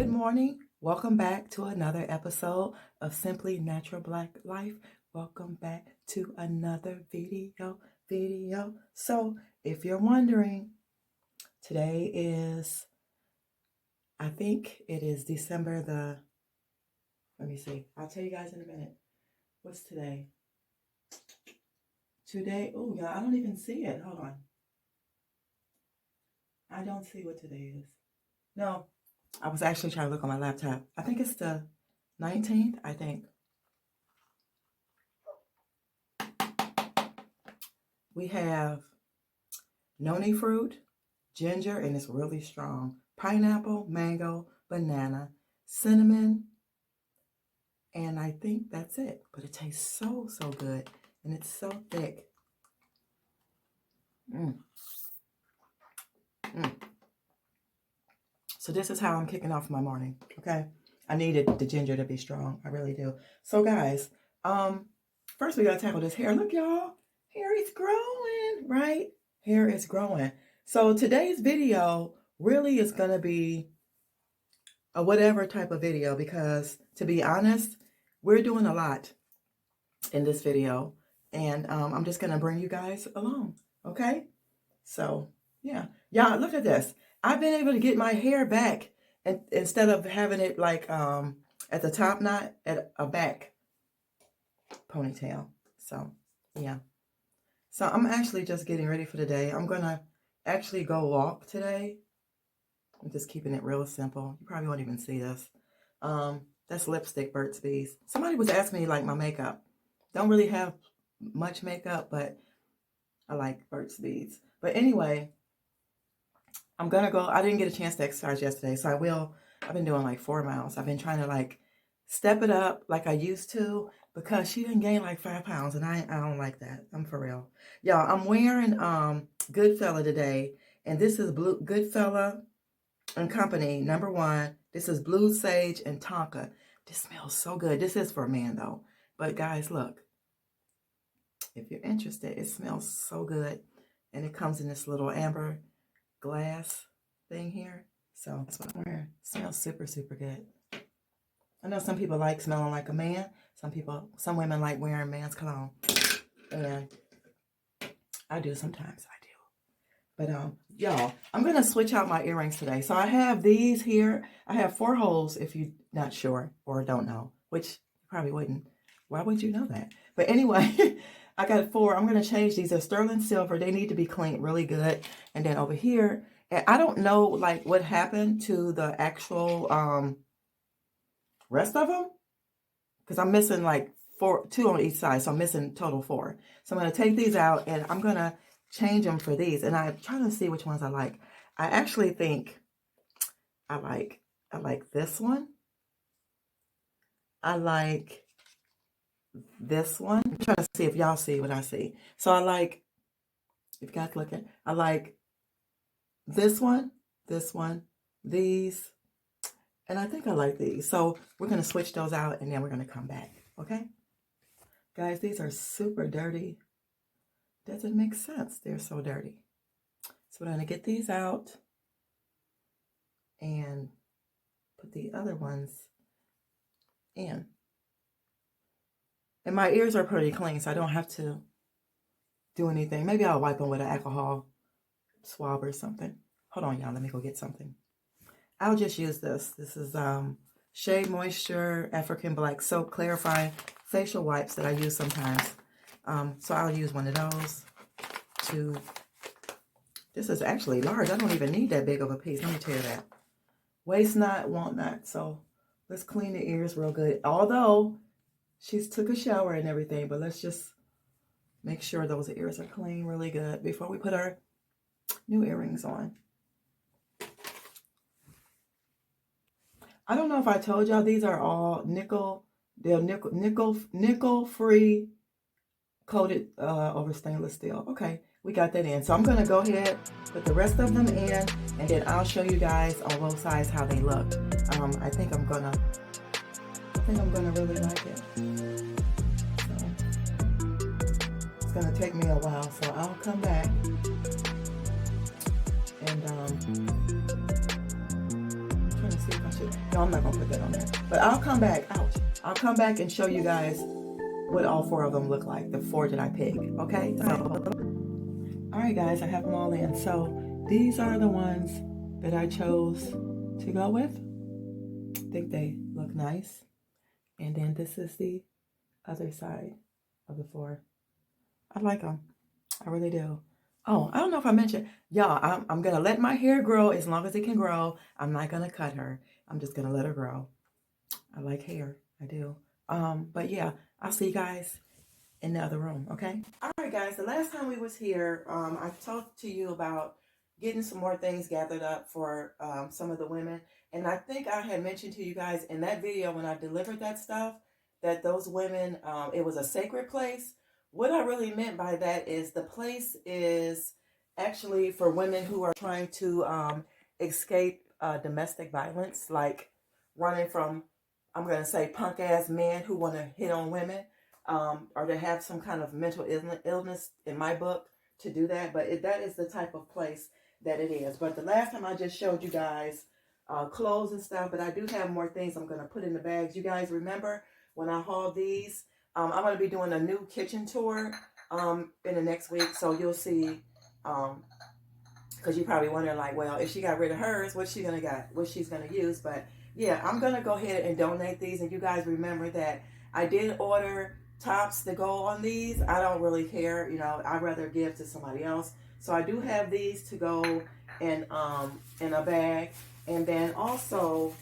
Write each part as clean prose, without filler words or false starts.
Good morning. Welcome back to another episode of Simply Natural Black Life. Welcome back to another video. So, if you're wondering, today is, I think it is December let me see. I'll tell you guys in a minute. What's today? Today, oh, yeah, I don't even see it. Hold on. I don't see what today is. No, I was actually trying to look on my laptop. I think it's the 19th, I think. We have noni fruit, ginger, and it's really strong. Pineapple, mango, banana, cinnamon, and I think that's it. But it tastes so good, and it's so thick. So this is how I'm kicking off my morning, okay? I needed the ginger to be strong. I really do. So guys, first we gotta tackle this hair. Look, y'all. Hair is growing, right? Hair is growing. So today's video really is going to be a whatever type of video because, to be honest, we're doing a lot in this video. And I'm just going to bring you guys along, okay? So, yeah. Y'all, look at this. I've been able to get my hair back and instead of having it like at the top knot, at a back ponytail. So, yeah. So I'm actually just getting ready for the day. I'm going to actually go walk today. I'm just keeping it real simple. You probably won't even see this. That's lipstick, Burt's Bees. Somebody was asking me like my makeup. Don't really have much makeup, but I like Burt's Bees. But anyway, I'm going to go. I didn't get a chance to exercise yesterday, so I will. I've been doing like 4 miles. I've been trying to like step it up like I used to, because she didn't gain like 5 pounds, and I don't like that. I'm for real. Y'all, I'm wearing Goodfella today, and this is Blue Goodfella and Company #1. This is Blue Sage and Tonka. This smells so good. This is for a man though. But guys, look. If you're interested, it smells so good. And it comes in this little amber glass thing here. So that's what I'm wearing. It smells super good. I know some people like smelling like a man. Some women like wearing man's cologne. And I do sometimes. I do. But y'all, I'm going to switch out my earrings today. So I have these here. I have 4 holes if you're not sure or don't know, which you probably wouldn't. Why would you know that? But anyway, I got 4. I'm going to change these. They're sterling silver. They need to be cleaned really good. And then over here, and I don't know like what happened to the actual rest of them, because I'm missing like 2 on each side, so I'm missing total 4. So I'm going to take these out and I'm going to change them for these, and I'm trying to see which ones I like. I actually think I like this one. I like this one. I'm trying to see if y'all see what I see. So I like, if you guys look at, I like this one, these, and I think I like these. So we're going to switch those out and then we're going to come back. Okay? Guys, these are super dirty. Doesn't make sense. They're so dirty. So we're going to get these out and put the other ones in. And my ears are pretty clean, so I don't have to do anything. Maybe I'll wipe them with an alcohol swab or something. Hold on, y'all. Let me go get something. I'll just use this. This is Shea Moisture African Black Soap Clarifying Facial Wipes that I use sometimes. So I'll use one of those to... This is actually large. I don't even need that big of a piece. Let me tell you that. Waste not, want not. So let's clean the ears real good. Although she's took a shower and everything, but let's just make sure those ears are clean really good before we put our new earrings on. I don't know if I told y'all, these are all nickel. They're nickel free coated over stainless steel. Okay, we got that in. So I'm gonna go ahead, put the rest of them in, and then I'll show you guys on both sides how they look. I think I'm gonna really like it. So it's gonna take me a while, so I'll come back and I'm trying to see if I should. No, I'm not gonna put that on there. But I'll come back. Ouch. I'll come back and show you guys what all 4 of them look like. The 4 that I picked. Okay. All right, guys. I have them all in. So these are the ones that I chose to go with. I think they look nice. And then this is the other side of the 4. I like them. I really do. Oh, I don't know if I mentioned, y'all, I'm going to let my hair grow as long as it can grow. I'm not going to cut her. I'm just going to let her grow. I like hair. I do. But yeah, I'll see you guys in the other room, okay? All right, guys, the last time we was here, I talked to you about getting some more things gathered up for some of the women. And I think I had mentioned to you guys in that video when I delivered that stuff, that those women, it was a sacred place. What I really meant by that is the place is actually for women who are trying to escape domestic violence, like running from, I'm going to say, punk-ass men who want to hit on women, or to have some kind of mental illness, in my book, to do that. But that is the type of place that it is. But the last time I just showed you guys clothes and stuff, but I do have more things I'm going to put in the bags. You guys remember when I hauled these? I'm going to be doing a new kitchen tour in the next week, so you'll see, because you're probably wondering, like, well, if she got rid of hers, what's she going to got? What she's going to use? But yeah, I'm going to go ahead and donate these, and you guys remember that I did order tops to go on these. I don't really care, you know, I'd rather give to somebody else. So I do have these to go in a bag, and then also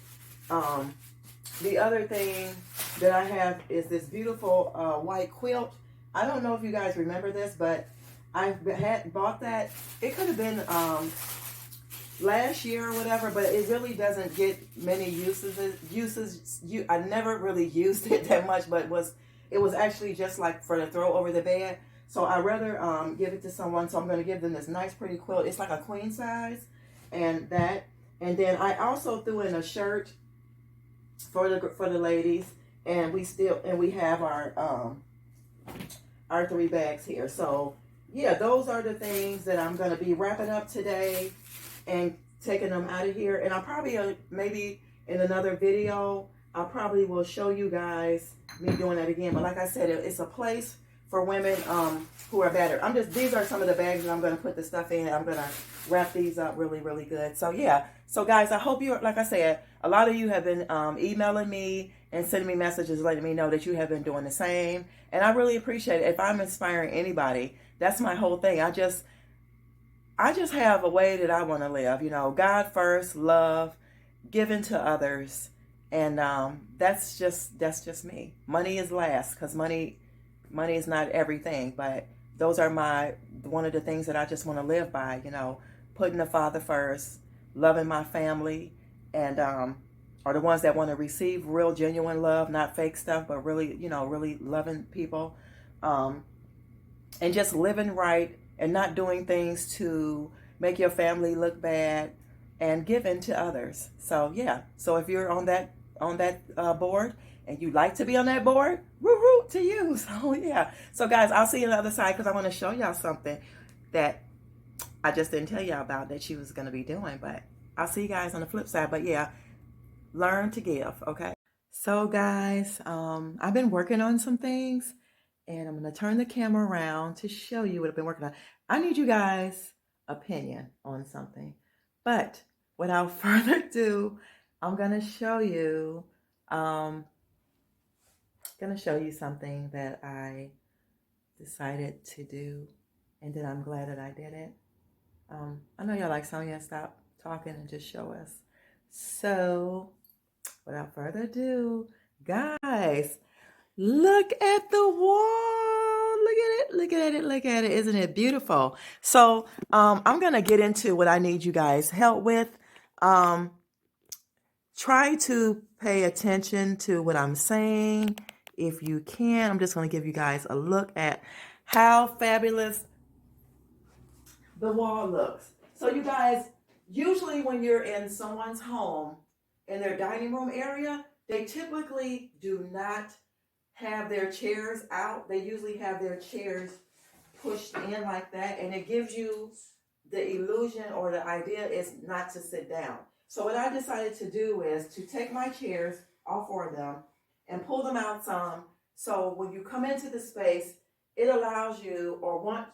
the other thing that I have is this beautiful white quilt. I don't know if you guys remember this, but I had bought that. It could have been last year or whatever, but it really doesn't get many uses. I never really used it that much, but it was actually just like for the throw over the bed. So I'd rather give it to someone. So I'm going to give them this nice pretty quilt. It's like a queen size, and that. And then I also threw in a shirt for the ladies, and we have our 3 bags here. So yeah, those are the things that I'm going to be wrapping up today and taking them out of here. And I'll probably maybe in another video I probably will show you guys me doing that again. But like I said, it's a place for women who are battered. These are some of the bags that I'm going to put the stuff in. I'm going to wrap these up really, really good. So yeah. So guys, I hope you, like I said, a lot of you have been emailing me and sending me messages letting me know that you have been doing the same. And I really appreciate it. If I'm inspiring anybody, that's my whole thing. I just have a way that I want to live. You know, God first, love, giving to others. And that's just me. Money is last, because money is not everything. But those are one of the things that I just want to live by, you know, putting the Father first, loving my family, and are the ones that want to receive real, genuine love, not fake stuff, but really, you know, really loving people, and just living right and not doing things to make your family look bad, and giving to others. So yeah, so if you're on that board and you like to be on that board, woo to you. So yeah, so guys, I'll see you on the other side, because I want to show y'all something that I just didn't tell y'all about that she was going to be doing. But I'll see you guys on the flip side. But yeah, learn to give, okay? So guys, I've been working on some things, and I'm going to turn the camera around to show you what I've been working on. I need you guys' opinion on something. But without further ado, I'm going to show you something that I decided to do, and then I'm glad that I did it. I know y'all like Sonia, stop talking and just show us. So without further ado, guys, look at the wall. Look at it. Isn't it beautiful? So I'm going to get into what I need you guys help with. Try to pay attention to what I'm saying if you can. I'm just going to give you guys a look at how fabulous the wall looks. So you guys, usually when you're in someone's home, in their dining room area, they typically do not have their chairs out. They usually have their chairs pushed in like that, and it gives you the illusion or the idea is not to sit down. So what I decided to do is to take my chairs, all four of them, and pull them out some. So when you come into the space, it allows you or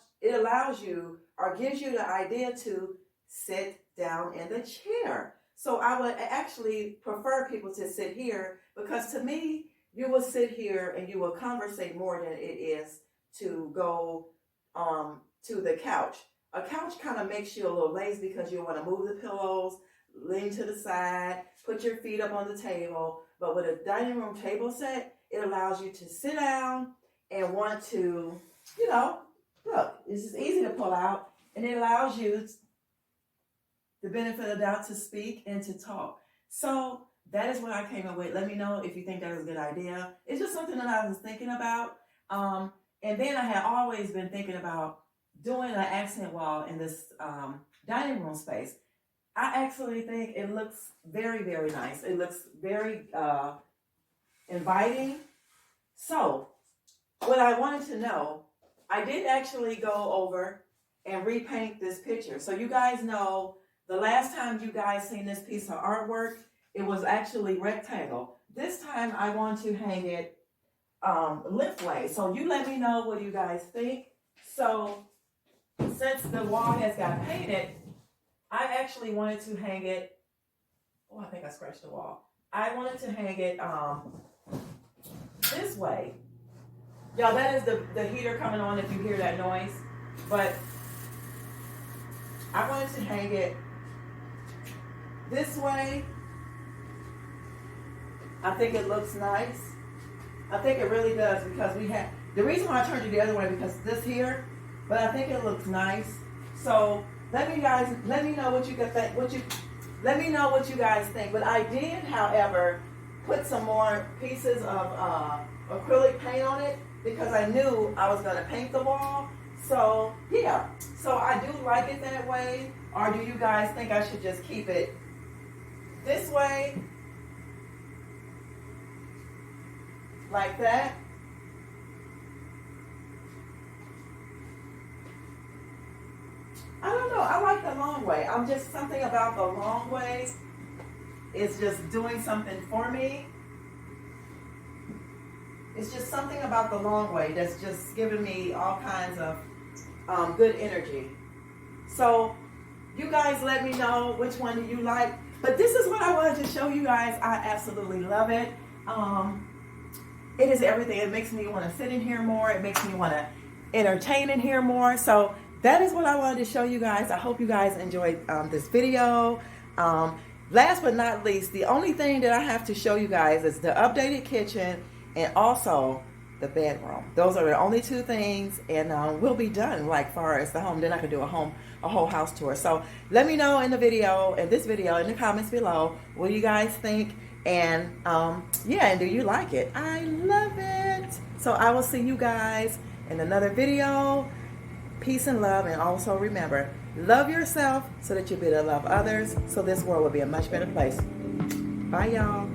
gives you the idea to sit down in the chair. So I would actually prefer people to sit here, because to me, you will sit here and you will conversate more than it is to go to the couch. A couch kind of makes you a little lazy because you want to move the pillows, lean to the side, put your feet up on the table. But with a dining room table set, it allows you to sit down and want to, look, this is easy to pull out, and it allows you the benefit of the doubt to speak and to talk. So that is what I came up with. Let me know if you think that is a good idea. It's just something that I was thinking about. And then I had always been thinking about doing an accent wall in this dining room space. I actually think it looks very, very nice. It looks very inviting. So what I wanted to know, I did actually go over and repaint this picture. So you guys know the last time you guys seen this piece of artwork, it was actually rectangle. This time I want to hang it lengthwise. So you let me know what you guys think. So since the wall has got painted, I actually wanted to hang it, oh, I think I scratched the wall. I wanted to hang it this way. Y'all, that is the heater coming on if you hear that noise. But I wanted to hang it this way. I think it looks nice. I think it really does, because the reason why I turned it the other way, because this here, but I think it looks nice. So let me know what you let me know what you guys think. But I did, however, put some more pieces of acrylic paint on it, because I knew I was going to paint the wall. So yeah, so I do like it that way. Or do you guys think I should just keep it this way, like that? I don't know. I like the long way. I'm just, something about the long way is just doing something for me. It's just something about the long way that's just giving me all kinds of good energy. So you guys let me know which one do you like. But this is what I wanted to show you guys. I absolutely love it. It is everything. It makes me want to sit in here more. It makes me want to entertain in here more. So that is what I wanted to show you guys. I hope you guys enjoyed this video. Last but not least, the only thing that I have to show you guys is the updated kitchen and also the bedroom. Those are the only two things, and we'll be done, like far as the home. Then I can do a whole house tour. So let me know in this video, in the comments below, what do you guys think? And yeah, and do you like it? I love it. So I will see you guys in another video. Peace and love, and also remember, love yourself so that you'll be able to love others, so this world will be a much better place. Bye, y'all.